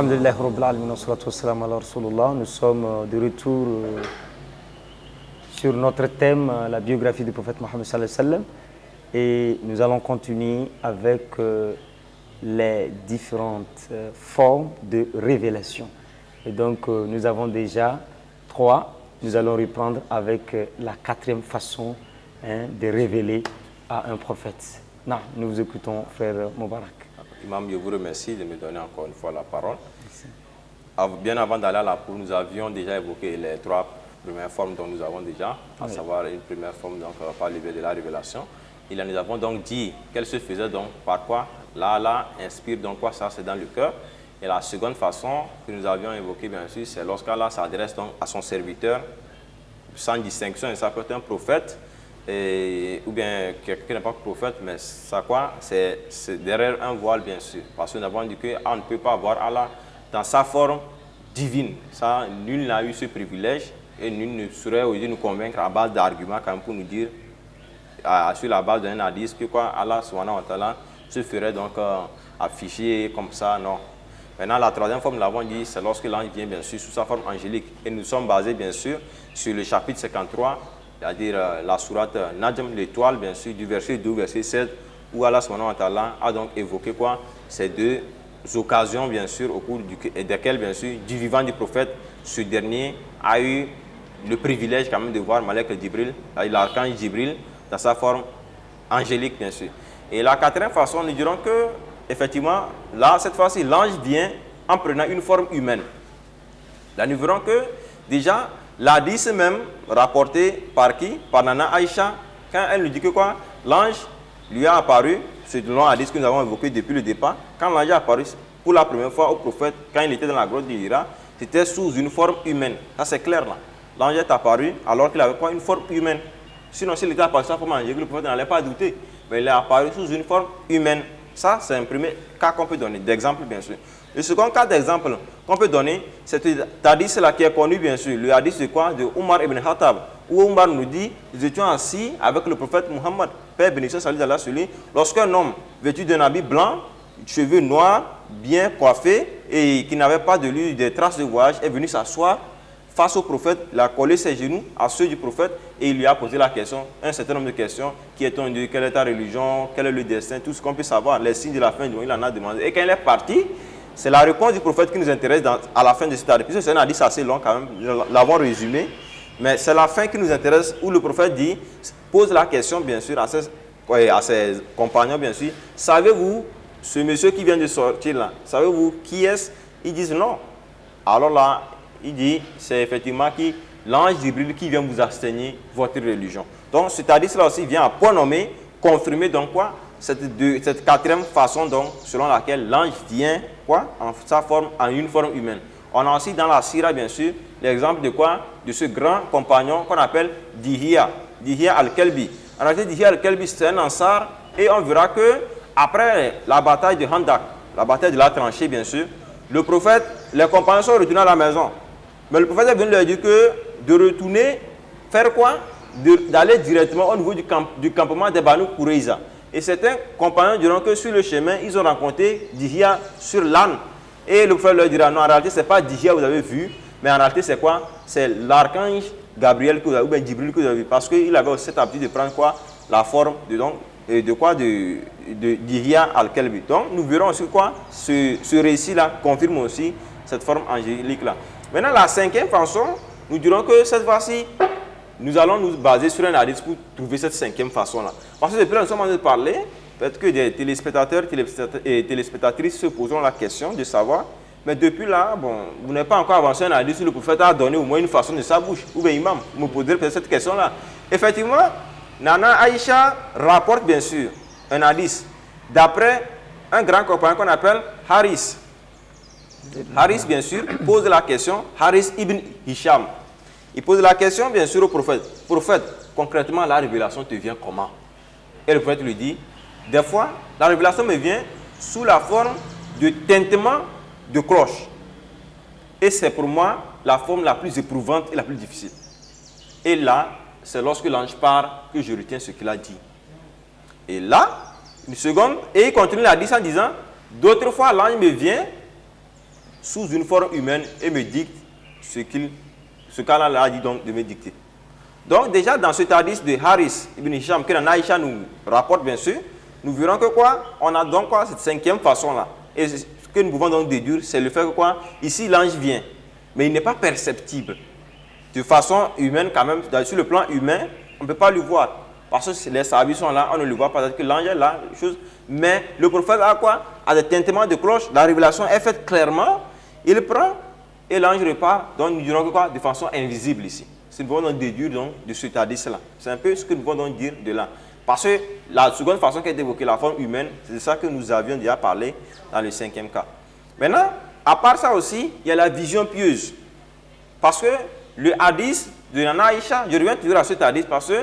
Alhamdulillah Rabbil Alamin wa salatu wa salam ala Rasulullah. Nous sommes de retour sur notre thème, la biographie du prophète Mohammed sallallahu alayhi wa sallam. Et nous allons continuer avec les différentes formes de révélation. Et donc, nous avons déjà 3. Nous allons reprendre avec la 4e façon de révéler à un prophète. Non, nous vous écoutons, frère Moubarak. Imam, je vous remercie de me donner encore une fois la parole. Bien avant d'aller à la cour, nous avions déjà évoqué les 3 premières formes dont nous avons déjà, à savoir une première forme donc, par le biais de la révélation. Et là, nous avons donc dit qu'elle se faisait donc par quoi Allah inspire donc quoi, ça c'est dans le cœur. Et la seconde façon que nous avions évoquée, bien sûr, c'est lorsqu'Allah s'adresse donc à son serviteur, sans distinction, et ça peut être un prophète, ou bien quelqu'un qui n'est pas prophète, mais ça quoi, c'est derrière un voile, bien sûr. Parce que nous avons dit qu'on ne peut pas voir Allah dans sa forme divine. Ça, nul n'a eu ce privilège et nul ne saurait aujourd'hui nous convaincre à base d'arguments quand même pour nous dire, sur la base d'un hadith, que quoi, Allah subhanahu wa ta'ala se ferait donc afficher comme ça, non. Maintenant, la 3e forme, nous l'avons dit, c'est lorsque l'ange vient, bien sûr, sous sa forme angélique. Et nous sommes basés, bien sûr, sur le chapitre 53, c'est-à-dire la sourate Najm, l'étoile, bien sûr, du verset 2 au verset 7, où Allah subhanahu wa ta'ala a donc évoqué quoi, ces 2 occasions, bien sûr, au cours desquelles, bien sûr, du vivant du prophète, ce dernier a eu le privilège quand même de voir Malek Jibril, l'archange Jibril, dans sa forme angélique, bien sûr. Et la 4e façon, nous dirons que, effectivement, là, cette fois-ci, l'ange vient en prenant une forme humaine. Là, nous verrons que, déjà, l'hadith même, rapporté par qui? Par Nana Aïcha, quand elle nous dit que quoi? L'ange lui a apparu, c'est le long hadith que nous avons évoqué depuis le départ, quand l'ange est apparu pour la première fois au prophète, quand il était dans la grotte d'Hira, c'était sous une forme humaine. Ça, c'est clair, là. L'ange est apparu alors qu'il avait quoi? Une forme humaine. Sinon, s'il était apparu sous la forme angélique, le prophète n'allait pas douter. Mais il est apparu sous une forme humaine. Ça, c'est un premier cas qu'on peut donner, d'exemple, bien sûr. Le second cas d'exemple qu'on peut donner, c'est cet hadith-là qui est connu, bien sûr. Le hadith de quoi? De Omar ibn Khattab. Où Omar nous dit, nous étions assis avec le prophète Muhammad, Père bénédiction, salut d'Allah sur lui, lorsqu'un homme vêtu d'un habit blanc, cheveux noirs, bien coiffé, et qui n'avait pas de lui des traces de voyage, est venu s'asseoir face au prophète, il a collé ses genoux à ceux du prophète et il lui a posé la question, un certain nombre de questions, qui est ton Dieu, quelle est ta religion, quel est le destin, tout ce qu'on peut savoir, les signes de la fin du monde, il en a demandé. Et quand il est parti, c'est la réponse du prophète qui nous intéresse à la fin de cet hadith. Puisque c'est un hadith assez long quand même, nous l'avons résumé, mais c'est la fin qui nous intéresse où le prophète dit, pose la question bien sûr à ses compagnons bien sûr, savez-vous ce monsieur qui vient de sortir là, savez-vous qui est-ce? Ils disent non. Alors là, il dit, c'est effectivement l'ange Jibril qui vient vous enseigner votre religion. Donc, cet hadith-là aussi vient à point nommé, confirmer donc quoi? Cette 4e façon donc, selon laquelle l'ange vient quoi? En une forme humaine. On a aussi dans la Sira, bien sûr, l'exemple de quoi? De ce grand compagnon qu'on appelle Dihya al-Kalbi. En réalité, Dihya al-Kalbi, c'est un Ansar, et on verra que après la bataille de Handak, la bataille de la tranchée, bien sûr, le prophète, les compagnons sont retournés à la maison. Mais le prophète est venu leur dire que de retourner, faire quoi? D'aller directement au niveau du campement des Banu Qurayza. Et certains compagnons diront que sur le chemin, ils ont rencontré Dihya sur l'âne. Et le prophète leur dira, non, en réalité, ce n'est pas Dihya que vous avez vu, mais en réalité, c'est quoi? C'est l'archange Gabriel que vous avez, ou bien Jibril que vous avez vu. Parce qu'il avait aussi cette habitude de prendre quoi? La forme de Dihya al-Kalbi. Donc, nous verrons aussi quoi? Ce récit-là confirme aussi cette forme angélique-là. Maintenant, la 5e façon, nous dirons que cette fois-ci, nous allons nous baser sur un hadith pour trouver cette 5e façon-là. Parce que depuis là, nous sommes en train de parler, peut-être que des téléspectateurs et téléspectatrices se poseront la question de savoir, mais depuis là, bon, vous n'avez pas encore avancé un hadith où le prophète a donné au moins une façon de sa bouche. Ou bien imam, vous me poserez peut-être cette question-là. Effectivement, Nana Aïcha rapporte bien sûr un hadith d'après un grand compagnon qu'on appelle Haris. Haris, bien sûr, pose la question, Haris ibn Hisham. Il pose la question, bien sûr, au prophète. Prophète, concrètement, la révélation te vient comment? Et le prophète lui dit, des fois, la révélation me vient sous la forme de tintement de cloche. Et c'est pour moi la forme la plus éprouvante et la plus difficile. Et là, c'est lorsque l'ange part que je retiens ce qu'il a dit. Et là, une seconde, et il continue la dire en disant, d'autres fois, l'ange me vient sous une forme humaine et me dicte ce qu'Allah a dit donc de me dicter. Donc déjà dans ce hadith de Haris ibn Hisham que Aïcha nous rapporte bien sûr, nous verrons que quoi, on a donc quoi cette cinquième façon là. Et ce que nous pouvons donc déduire, c'est le fait que quoi, ici l'ange vient, mais il n'est pas perceptible. De façon humaine quand même, sur le plan humain, on ne peut pas le voir. Parce que les sahabis sont là, on ne le voit pas, que l'ange est là, chose. Mais le prophète a quoi? A des tintements de cloche, la révélation est faite clairement, il prend et l'ange repart, donc nous dirons que quoi? De façon invisible ici. C'est ce que nous pouvons donc déduire donc, de ce hadith-là. C'est un peu ce que nous pouvons donc dire de là. Parce que la seconde façon qui est évoquée, la forme humaine, c'est de ça que nous avions déjà parlé dans le cinquième cas. Maintenant, à part ça aussi, il y a la vision pieuse. Parce que le hadith de Nana Aïcha, je reviens toujours à ce hadith parce que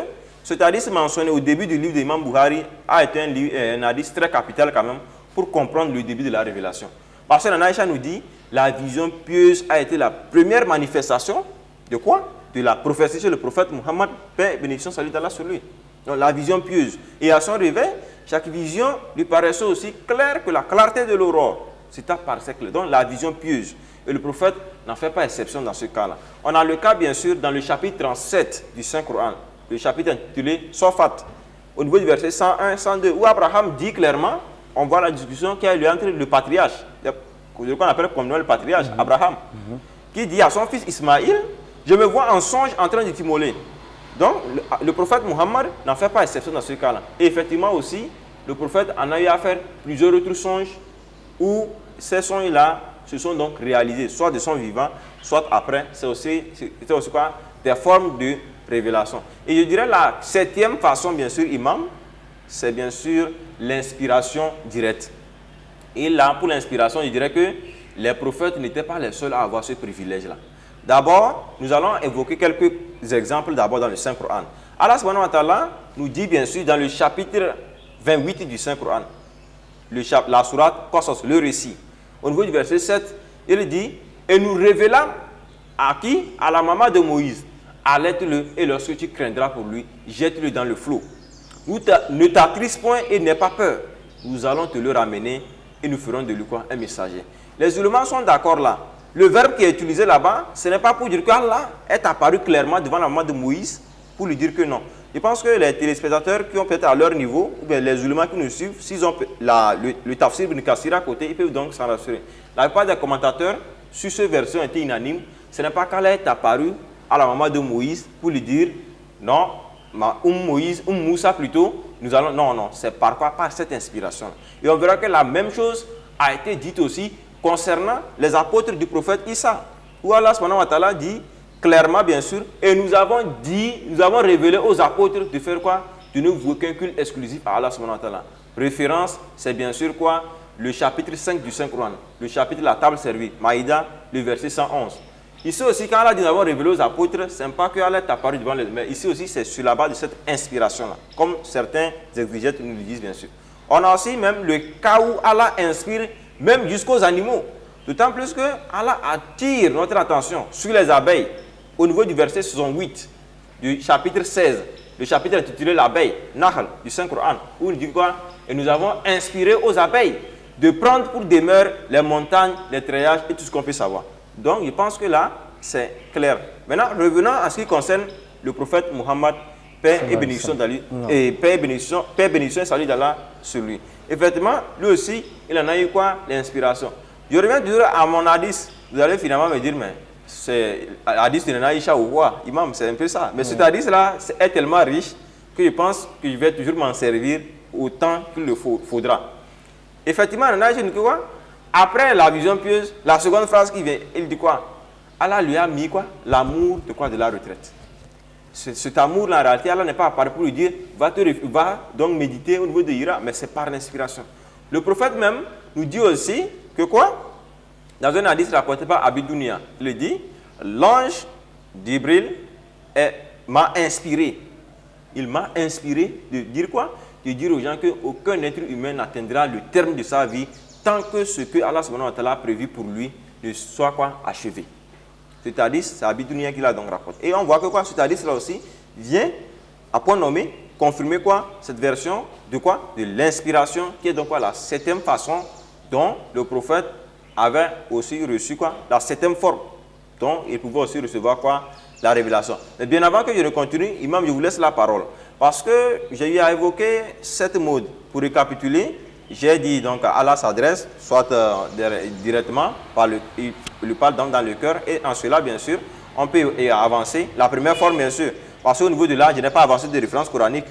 ce hadith mentionné au début du livre d'Imam Bukhari a été un hadith très capital quand même pour comprendre le début de la révélation. Parce que Nana Aïcha nous dit, la vision pieuse a été la première manifestation de quoi? De la prophétie sur le prophète Muhammad, paix et bénédiction, salut d'Allah sur lui. Donc la vision pieuse. Et à son réveil, chaque vision lui paraissait aussi claire que la clarté de l'aurore. C'est à part clair. Donc la vision pieuse. Et le prophète n'en fait pas exception dans ce cas-là. On a le cas bien sûr dans le chapitre 37 du Saint-Coran, le chapitre intitulé Sofat, au niveau du verset 101, 102, où Abraham dit clairement, on voit la discussion qui a eu entre le patriarche, ce qu'on appelle comme le patriarche, Abraham, qui dit à son fils Ismaïl, je me vois en songe en train de t'immoler. Donc, le prophète Muhammad n'en fait pas exception dans ce cas-là. Et effectivement aussi, le prophète en a eu à faire plusieurs autres songes où ces songes-là se sont donc réalisés, soit de son vivant, soit après. C'est aussi quoi? Des formes de révélation. Et je dirais la septième façon, bien sûr, imam, c'est bien sûr l'inspiration directe. Et là, pour l'inspiration, je dirais que les prophètes n'étaient pas les seuls à avoir ce privilège-là. D'abord, nous allons évoquer quelques exemples d'abord dans le Saint-Coran. Allah subhanahu wa ta'ala nous dit bien sûr dans le chapitre 28 du Saint-Coran, la sourate Qasas, le récit. Au niveau du verset 7, il dit, et nous révélâmes à qui? À la maman de Moïse. Allaite-le et lorsque tu craindras pour lui, jette-le dans le flot. Ne t'attriste point et n'aie pas peur. Nous allons te le ramener et nous ferons de lui quoi? Un messager. Les ulémas sont d'accord là. Le verbe qui est utilisé là-bas, ce n'est pas pour dire qu'Allah est apparu clairement devant la maman de Moïse pour lui dire que non. Je pense que les téléspectateurs qui ont peut-être à leur niveau, ou bien les ulémas qui nous suivent, s'ils ont le tafsir ibn Kassir à côté, ils peuvent donc s'en rassurer. La plupart des commentateurs sur ce verset ont été unanimes. Ce n'est pas qu'Allah est apparu à la maman de Moïse pour lui dire non, Moussa plutôt, nous allons. Non, c'est par quoi? Par cette inspiration. Et on verra que la même chose a été dite aussi concernant les apôtres du prophète Issa, où Allah subhanahu wa ta'ala dit clairement bien sûr, et nous avons révélé aux apôtres de faire quoi? De ne vouer qu'un culte exclusif à Allah subhanahu wa ta'ala. Référence, c'est bien sûr quoi? Le chapitre 5 du Saint-Coran, le chapitre de la table servie, Maïda, le verset 111. Ici aussi, quand Allah dit nous avons révélé aux apôtres, ce n'est pas que Allah est apparu devant les... Mais ici aussi, c'est sur la base de cette inspiration-là, comme certains exégètes nous le disent bien sûr. On a aussi même le cas où Allah inspire même jusqu'aux animaux. D'autant plus que Allah attire notre attention sur les abeilles au niveau du verset 68 du chapitre 16, le chapitre intitulé l'abeille, Nahl, du Saint-Coran, où il dit quoi? Et nous avons inspiré aux abeilles de prendre pour demeure les montagnes, les treillages et tout ce qu'on peut savoir. Donc je pense que là, c'est clair. Maintenant, revenons à ce qui concerne le prophète Muhammad, paix et bénédiction d'Allah, et paix et bénédiction et salut d'Allah sur lui. Effectivement, lui aussi, il en a eu quoi? L'inspiration. Je reviens toujours à mon hadith. Vous allez finalement me dire, mais c'est hadith de Nana Aïcha ou quoi? Imam, c'est un peu ça. Mais cet hadith-là est tellement riche que je pense que je vais toujours m'en servir autant qu'il le faudra. Effectivement, Nana Aïcha dit quoi? Après la vision pieuse, la seconde phrase qui vient, il dit quoi? Allah lui a mis quoi? L'amour de quoi? De la retraite. Cet amour-là, en réalité, Allah n'est pas apparu pour lui dire, va donc méditer au niveau de Hira, mais c'est par l'inspiration. Le prophète même nous dit aussi que quoi? Dans un hadith rapporté par Abi Dunia, il dit, l'ange d'Ibril m'a inspiré. Il m'a inspiré de dire quoi? De dire aux gens qu'aucun être humain n'atteindra le terme de sa vie tant que ce que Allah subhanahu wa ta'ala a prévu pour lui ne soit quoi? Achevé. Cet hadith, c'est Abi Dunia qui l'a donc rapporté. Et on voit que quoi? Cet hadith là aussi vient, à point nommé, confirmer quoi? Cette version de quoi? De l'inspiration, qui est donc quoi? La septième façon dont le prophète avait aussi reçu quoi? La septième forme. Donc, il pouvait aussi recevoir quoi? La révélation. Mais bien avant que je ne continue, imam, je vous laisse la parole. Parce que j'ai eu à évoquer 7 modes. Pour récapituler, j'ai dit donc Allah s'adresse, soit directement, il parle donc dans le cœur. Et en cela, bien sûr, on peut avancer. La première forme, bien sûr, parce qu'au niveau de là, je n'ai pas avancé de référence coranique.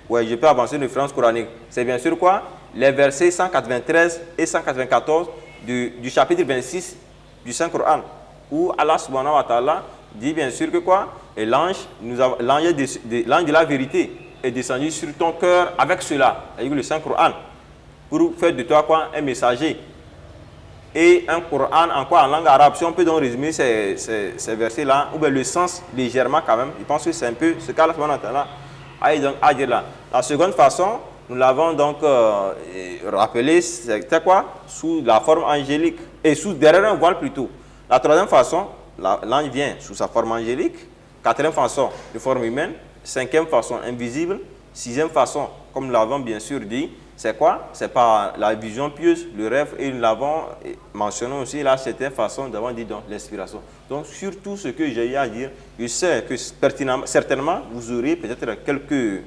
Oui, je peux avancer une référence coranique. C'est bien sûr quoi? Les versets 193 et 194 du chapitre 26 du Saint-Coran, où Allah subhanahu wa ta'ala dit bien sûr que quoi? Et l'ange de la vérité est descendu sur ton cœur avec cela, avec le Saint-Coran, pour faire de toi quoi? Un messager. Et un Coran en quoi? En langue arabe. Si on peut donc résumer ces versets-là, ou bien le sens légèrement quand même, je pense que c'est un peu ce qu'Allah subhanahu wa ta'ala a dit là. La seconde façon, nous l'avons donc rappelé, c'était quoi? Sous la forme angélique, et derrière un voile plutôt. La troisième façon, l'ange vient sous sa forme angélique. Quatrième façon, de forme humaine. Cinquième façon, invisible. Sixième façon, comme nous l'avons bien sûr dit, c'est quoi? C'est par la vision pieuse, le rêve, et nous l'avons mentionné aussi, la septième façon d'avoir dit donc l'inspiration. Donc, sur tout ce que j'ai eu à dire, je sais que certainement, vous aurez peut-être quelques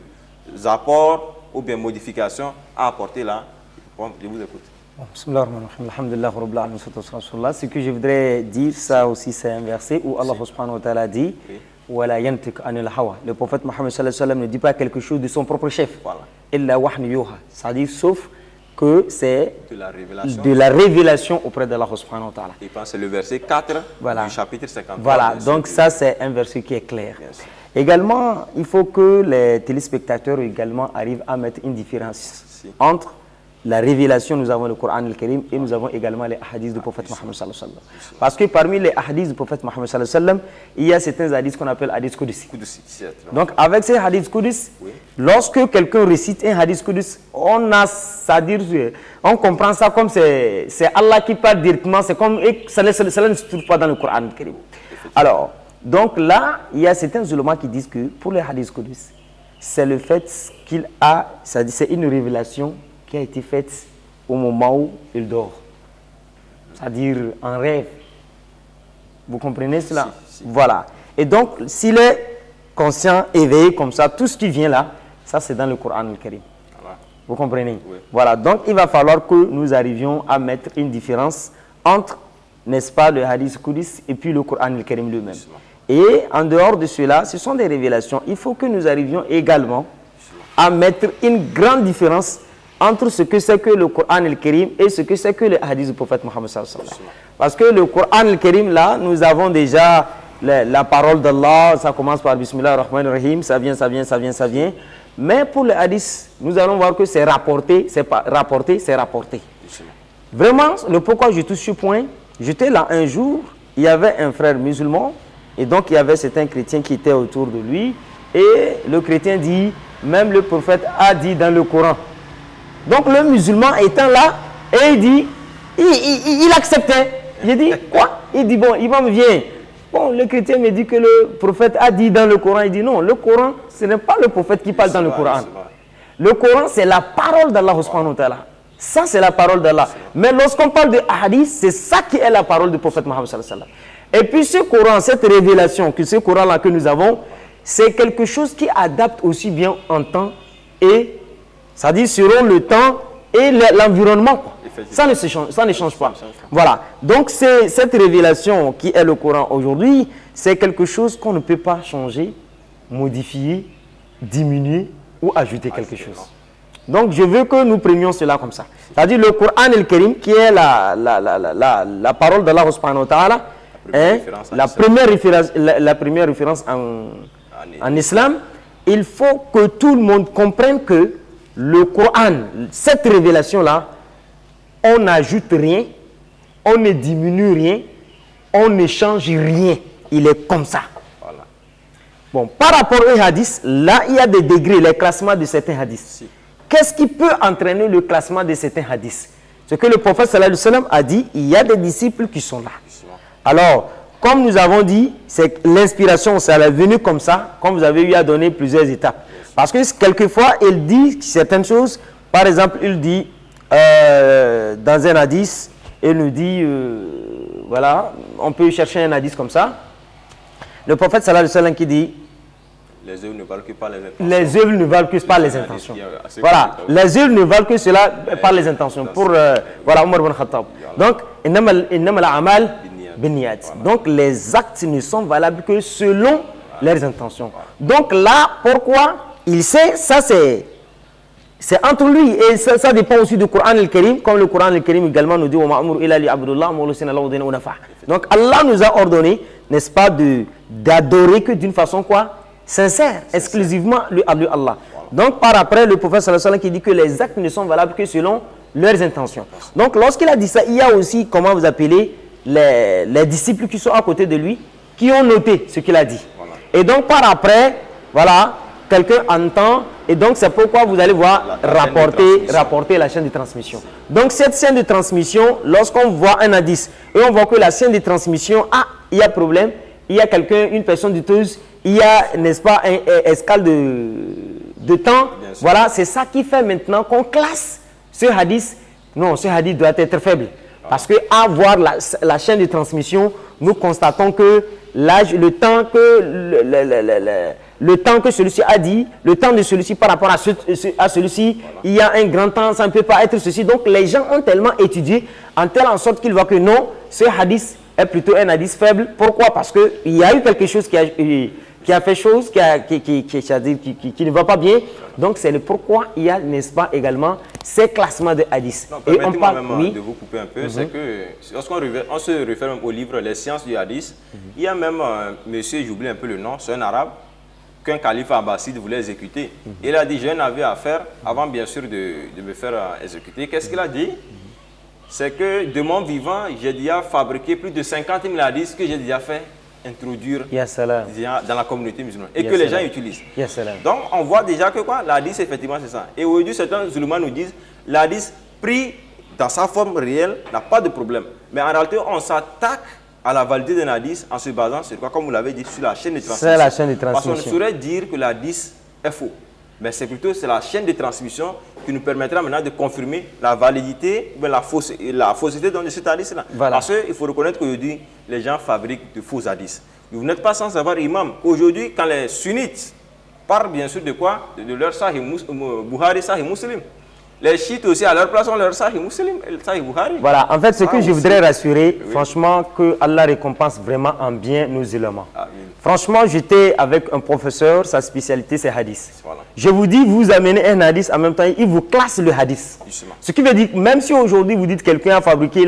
apports ou bien modifications à apporter là. Bon, je vous écoute. Ce que je voudrais dire, ça aussi c'est un verset où Allah subhanahu wa ta'ala dit le prophète Mohammed sallallahu alayhi wa sallam ne dit pas quelque chose de son propre chef. C'est-à-dire sauf que c'est de la révélation auprès d'Allah subhanahu wa ta'ala. Je pense que c'est le verset 4 du chapitre 53. Voilà, donc ça c'est un verset qui est clair. Également, il faut que les téléspectateurs également arrivent à mettre une différence entre la révélation, nous avons le Coran al-Karim et nous avons également les hadiths du prophète Mohammed sallallahu alayhi wa sallam. Parce que parmi les hadiths du prophète Mohammed sallallahu alayhi wa sallam, il y a certains hadiths qu'on appelle hadiths Qudsi. Donc avec ces hadiths Qudsi, lorsque quelqu'un récite un hadith Qudsi, on comprend ça comme c'est Allah qui parle directement, c'est comme cela ne se trouve pas dans le Coran al-Karim. Alors, donc là, il y a certains ulémas qui disent que pour les hadiths Qudsi, c'est le fait qu'il a, c'est une révélation qui a été faite au moment où il dort, c'est-à-dire en rêve. Vous comprenez cela? Si. Voilà. Et donc, s'il est conscient, éveillé comme ça, tout ce qui vient là, ça c'est dans le Coran al-Karim. Voilà. Vous comprenez? Oui. Voilà. Donc, il va falloir que nous arrivions à mettre une différence entre, n'est-ce pas, le hadith Qudsi et puis le Coran al-Karim lui-même. Et en dehors de cela, ce sont des révélations. Il faut que nous arrivions également à mettre une grande différence entre ce que c'est que le Coran al-Karim et ce que c'est que le hadith du prophète Mohammed sallallahu alayhi wa sallam. Parce que le Coran al-Karim, là, nous avons déjà la parole d'Allah, ça commence par Bismillah ar-Rahman ar-Rahim, ça vient. Mais pour le hadith, nous allons voir que c'est rapporté, c'est rapporté. Vraiment, le pourquoi je touche ce point, j'étais là un jour, il y avait un frère musulman, et donc il y avait certains chrétiens qui étaient autour de lui, et le chrétien dit, même le prophète a dit dans le Coran. Donc le musulman étant là, et il dit, il acceptait. J'ai dit, quoi? Il dit, bon, imam vient. Bon, le chrétien me dit que le prophète a dit dans le Coran. Il dit, non, le Coran, ce n'est pas le prophète qui parle dans le Coran. Le Coran, c'est la parole d'Allah subhanahu wa ta'ala. Ça, c'est la parole d'Allah. Mais lorsqu'on parle de hadith, c'est ça qui est la parole du prophète Mohammed sallallahu alayhi wa sallam. Et puis ce Coran, cette révélation, que ce Coran-là que nous avons, c'est quelque chose qui adapte aussi bien en temps et c'est-à-dire selon le temps et l'environnement. Ça ne change pas. Voilà. Donc cette révélation qui est le Coran aujourd'hui, c'est quelque chose qu'on ne peut pas changer, modifier, diminuer ou ajouter quelque chose. Donc je veux que nous prenions cela comme ça. C'est-à-dire le Coran al-Karim qui est la parole d'Allah subhanahu wa ta'ala, la première référence en islam, il faut que tout le monde comprenne que le Coran, cette révélation-là, on n'ajoute rien, on ne diminue rien, on ne change rien. Il est comme ça. Voilà. Bon, par rapport aux hadiths, là, il y a des degrés, les classements de certains hadiths. Si. Qu'est-ce qui peut entraîner le classement de certains hadiths? Ce que le prophète sallallahu alayhi wa sallam a dit, il y a des disciples qui sont là. Alors, comme nous avons dit, c'est l'inspiration, ça est venu comme ça, comme vous avez eu à donner plusieurs étapes. Parce que quelquefois, il dit certaines choses. Par exemple, il dit dans un hadith, et nous dit, voilà, on peut chercher un hadith comme ça. Le prophète sallallahu alayhi wa sallam qui dit, les œuvres ne valent que par les intentions. Les œuvres ne valent que par les intentions. Voilà, les œuvres ne valent que cela par les intentions. Pour voilà, Omar ibn Khattab. Donc, innamal a'mal binniyat. Donc, les actes ne sont valables que selon leurs intentions. Donc là, pourquoi il sait, ça c'est entre lui et ça dépend aussi du Coran al-Karim, comme le Coran al-Karim également nous dit donc Allah nous a ordonné, n'est-ce pas, d'adorer que d'une façon quoi, sincère, exclusivement à lui Allah. Donc par après le prophète sallallahu alayhi wa sallam qui dit que les actes ne sont valables que selon leurs intentions. Donc lorsqu'il a dit ça, il y a aussi, comment vous appelez, les disciples qui sont à côté de lui, qui ont noté ce qu'il a dit. Et donc par après, voilà, quelqu'un entend, et donc c'est pourquoi vous allez voir rapporter la chaîne de transmission. Donc cette chaîne de transmission, lorsqu'on voit un hadith, et on voit que la chaîne de transmission, il y a problème, il y a quelqu'un, une personne douteuse, il y a, n'est-ce pas, un escale de temps, voilà, c'est ça qui fait maintenant qu'on classe ce hadith. Non, ce hadith doit être faible. Parce que à voir la chaîne de transmission, nous constatons que le temps que celui-ci a dit, le temps de celui-ci par rapport à celui-ci, il y a un grand temps, ça ne peut pas être ceci. Donc les gens ont tellement étudié en telle en sorte qu'ils voient que non, ce hadith est plutôt un hadith faible. Pourquoi? Parce qu'il y a eu quelque chose qui a fait chose, qui ne va pas bien. Donc c'est le pourquoi il y a, n'est-ce pas, également ces classements de hadith. Et on parle de vous couper un peu, c'est que lorsqu'on se réfère même au livre Les sciences du hadith, il y a même un monsieur, j'oublie un peu le nom, c'est un arabe, qu'un calife abbasside voulait exécuter. Il a dit, j'ai un avis à faire avant bien sûr de me faire exécuter. Qu'est-ce qu'il a dit? C'est que de mon vivant, j'ai déjà fabriqué plus de 50 000 hadiths que j'ai déjà fait introduire dans la communauté musulmane et que les gens utilisent. Donc on voit déjà que quoi, l'hadith effectivement c'est ça. Et aujourd'hui certains musulmans nous disent l'hadith pris dans sa forme réelle n'a pas de problème. Mais en réalité on s'attaque à la validité d'un hadith en se basant sur quoi, comme vous l'avez dit, sur la chaîne de transmission. C'est la chaîne de transmission. Parce qu'on ne saurait dire que l'hadith est faux. Mais c'est plutôt la chaîne de transmission qui nous permettra maintenant de confirmer la validité, la fausseté de cet hadith-là. Voilà. Parce qu'il faut reconnaître qu'aujourd'hui, les gens fabriquent de faux hadiths. Vous n'êtes pas sans savoir, imam, aujourd'hui, quand les sunnites parlent bien sûr de quoi? De leur Sahih Bukhari, Sahih Muslim. Les chiites aussi, à leur place, ont leur Sahih Muslim, Sahih Bukhari. Voilà, en fait, ce que je voudrais rassurer, franchement, que Allah récompense vraiment en bien nos éléments. Franchement, j'étais avec un professeur, sa spécialité c'est hadith. Voilà. Je vous dis, vous amenez un hadith, en même temps, il vous classe le hadith. Justement. Ce qui veut dire, même si aujourd'hui vous dites quelqu'un a fabriqué,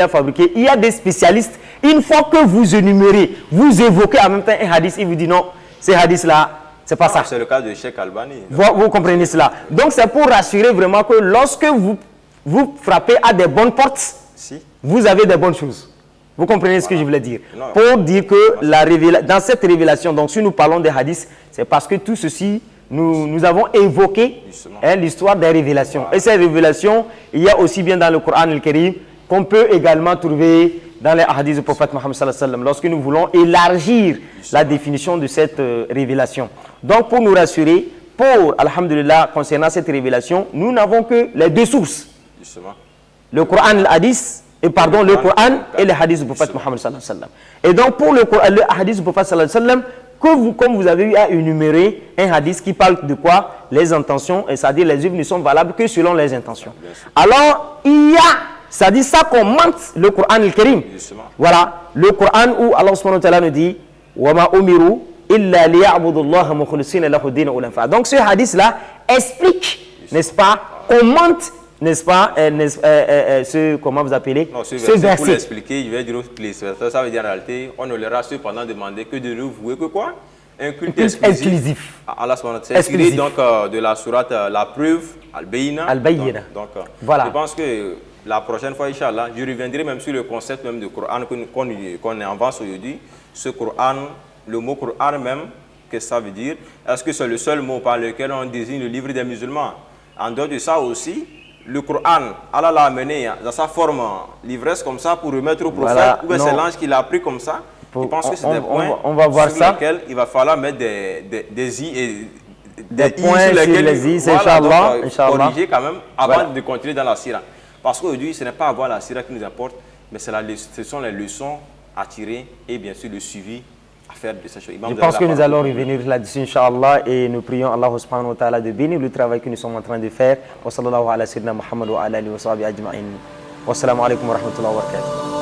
il y a des spécialistes, une fois que vous énumérez, vous évoquez en même temps un hadith, il vous dit non, ces hadiths-là, c'est pas ça. C'est le cas de Cheikh Albani. Vous comprenez cela. Donc c'est pour rassurer vraiment que lorsque vous frappez à des bonnes portes, vous avez des bonnes choses. Vous comprenez ce que je voulais dire? Non. Pour dire que dans cette révélation, donc si nous parlons des hadiths, c'est parce que tout ceci, nous avons évoqué l'histoire des révélations. Voilà. Et ces révélations, il y a aussi bien dans le Coran al-Karim qu'on peut également trouver dans les hadiths du prophète Mohammed sallallahu alayhi wa sallam, lorsque nous voulons élargir la définition de cette révélation. Donc pour nous rassurer, alhamdulillah, concernant cette révélation, nous n'avons que les deux sources. Le Coran et le hadith, le Coran et le hadith du prophète Mohammed sallallahu alayhi wa sallam. Et donc pour le hadith du prophète sallallahu alayhi wa sallam, comme vous avez eu à énumérer un hadith qui parle de quoi? Les intentions, et c'est-à-dire les œuvres ne sont valables que selon les intentions. Alors, il y a, c'est-à-dire ça commente le Coran al-Karim. Voilà, le Coran où Allah subhanahu wa ta'ala nous dit وَمَا أُمِرُوا إِلَّا لِيَعْبُدُوا اللَّهَ مُخْلِصِينَ لَهُ الدِّينَ حُنَفَاءَ. Donc ce hadith-là explique, n'est-ce pas, commente, n'est-ce pas, comment vous appelez, ce verset. Pour l'expliquer, je vais dire ça veut dire en réalité, on ne leur a cependant demandé que de nous vouer que quoi? Un culte exclusif. Allah subhanahu wa ta'ala. C'est exclusif donc de la sourate La Preuve, Al-Bayna. Donc voilà. Je pense que la prochaine fois, Inch'Allah, je reviendrai même sur le concept même de Coran qu'on avance aujourd'hui. Ce Coran, le mot Coran même, qu'est-ce que ça veut dire? Est-ce que c'est le seul mot par lequel on désigne le livre des musulmans? En dehors de ça aussi, le Coran, Allah l'a amené dans sa forme l'ivresse comme ça pour remettre au prophète, voilà, ou bien c'est l'ange qui l'a pris comme ça. Je pense que c'est des points sur lesquels il va falloir mettre des i et des points sur lesquels il va corriger quand même avant de continuer dans la sira. Parce qu'aujourd'hui, ce n'est pas avoir la sira qui nous importe, mais ce sont les leçons à tirer et bien sûr le suivi à faire de ces choses. Je pense que nous allons revenir là-dessus, Inch'Allah, et nous prions Allah subhanahu wa ta'ala de bénir le travail que nous sommes en train de faire. Wa sallallahu ala sayyidina Muhammad wa ala alihi wa sahbihi ajma'in. Wassalamu alaikum wa rahmatullahi wa barakatuh.